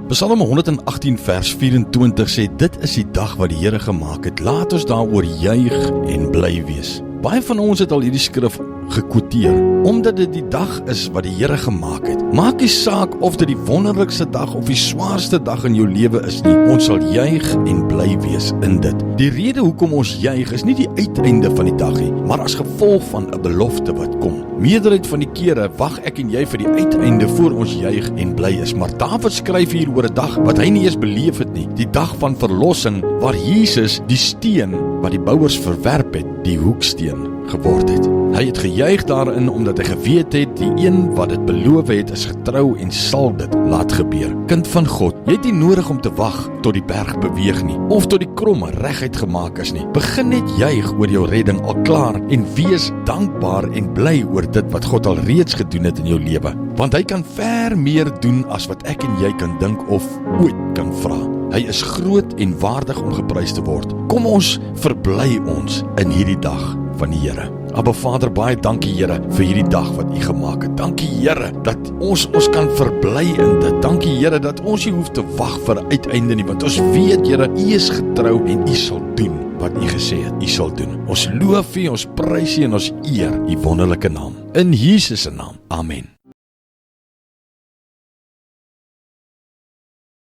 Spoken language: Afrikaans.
Psalm 118 vers 24 sê, dit is die dag wat die Here gemaak het, laat ons daaroor juig en bly wees. Baie van ons het al hierdie skrif gekwoteer, omdat dit die dag is wat die Here gemaak het. Maak nie saak of dit die wonderlikste dag of die swaarste dag in jou lewe is nie, ons sal juig en bly wees in dit. Die rede hoekom ons juig is nie die uiteinde van die dag nie, maar as gevolg van 'n belofte wat kom. Meerderheid van die kere wag ek en jy vir die uiteinde voor ons juig en bly is, maar Dawid skryf hier oor 'n dag wat hy nie eens beleef het nie, die dag van verlossing, waar Jesus die steen wat die bouers verwerp het, die hoeksteen geword het. Hy het gejuig daarin omdat hy geweet het, die een wat dit beloof het is getrou en sal dit laat gebeur. Kind van God, jy het nie nodig om te wag tot die berg beweeg nie, of tot die kromme reguit gemaak is nie. Begin net juig oor jou redding al klaar en wees dankbaar en bly oor dit wat God al reeds gedoen het in jou lewe. Want hy kan ver meer doen as wat ek en jy kan dink of ooit kan vra. Hy is groot en waardig om geprys te word. Kom ons verbly ons in hierdie dag van die Here. Abba Vader, baie dankie Here vir hierdie dag wat U gemaak het. Dankie Here dat ons kan verbly in dit. Dankie Here dat ons nie hoef te wag vir 'n uiteinde nie, want ons weet Here, U is getrou en U sal doen wat U gesê het U sal doen. Ons loof U, ons prys U en ons eer U wonderlike naam. In Jesus se naam. Amen.